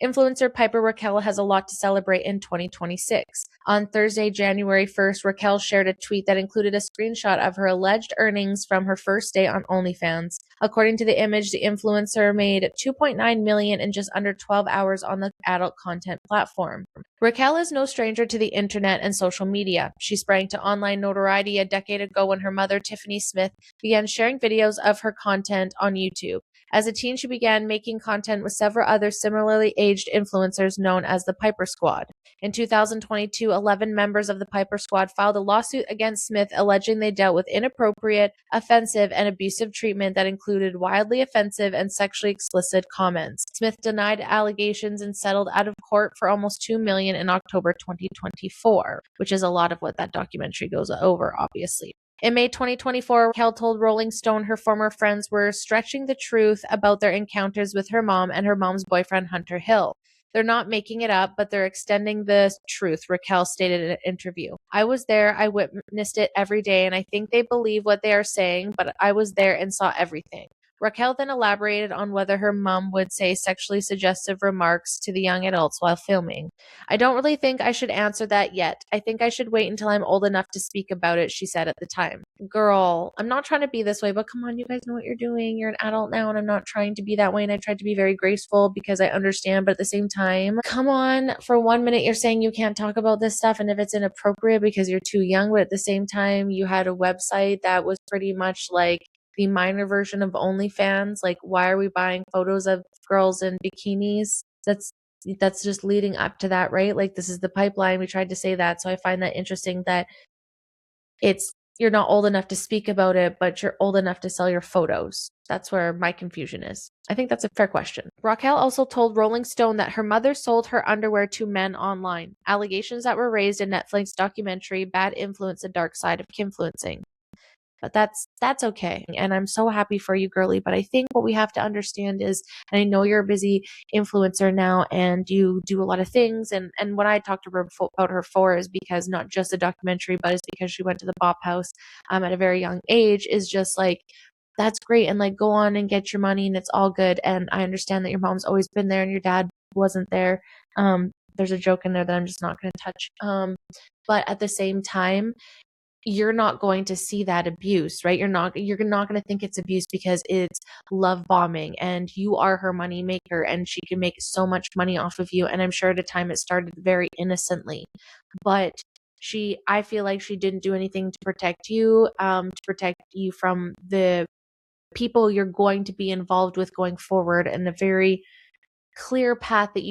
Influencer Piper Rockelle has a lot to celebrate in 2026. On Thursday, January 1st, Rockelle shared a tweet that included a screenshot of her alleged earnings from her first day on OnlyFans. According to the image, the influencer made $2.9 million in just under 12 hours on the adult content platform. Rockelle is no stranger to the internet and social media. She sprang to online notoriety a decade ago when her mother, Tiffany Smith, began sharing videos of her content on YouTube. As a teen, she began making content with several other similarly aged influencers known as the Piper Squad. In 2022, 11 members of the Piper Squad filed a lawsuit against Smith alleging they dealt with inappropriate, offensive, and abusive treatment that included wildly offensive and sexually explicit comments. Smith denied allegations and settled out of court for almost $2 million in October 2024, which is a lot of what that documentary goes over, obviously. In May 2024, Rockelle told Rolling Stone her former friends were stretching the truth about their encounters with her mom and her mom's boyfriend, Hunter Hill. They're not making it up, but they're extending the truth, Rockelle stated in an interview. I was there, I witnessed it every day, and I think they believe what they are saying, but I was there and saw everything. Rockelle then elaborated on whether her mom would say sexually suggestive remarks to the young adults while filming. I don't really think I should answer that yet. I think I should wait until I'm old enough to speak about it, she said at the time. Girl, I'm not trying to be this way, but come on, you guys know what you're doing. You're an adult now, and I'm not trying to be that way, and I tried to be very graceful because I understand, but at the same time, come on, for 1 minute you're saying you can't talk about this stuff, and if it's inappropriate because you're too young, but at the same time, you had a website that was pretty much like the minor version of OnlyFans. Like, why are we buying photos of girls in bikinis? That's just leading up to that, right? Like, this is the pipeline. We tried to say that. So I find that interesting that you're not old enough to speak about it, but you're old enough to sell your photos. That's where my confusion is. I think that's a fair question. Rockelle also told Rolling Stone that her mother sold her underwear to men online. Allegations that were raised in Netflix documentary Bad Influence: The Dark Side of Kinfluencing. But that's okay. And I'm so happy for you, girly. But I think what we have to understand is, and I know you're a busy influencer now and you do a lot of things. And when I talked to her about her for is because not just a documentary, but it's because she went to the Bop House at a very young age, is just like, that's great. And like, go on and get your money and it's all good. And I understand that your mom's always been there and your dad wasn't there. There's a joke in there that I'm just not going to touch. But at the same time, you're not going to see that abuse, right? You're not going to think it's abuse because it's love bombing and you are her money maker and she can make so much money off of you. And I'm sure at a time it started very innocently, but I feel like she didn't do anything to protect you from the people you're going to be involved with going forward, and the very clear path that you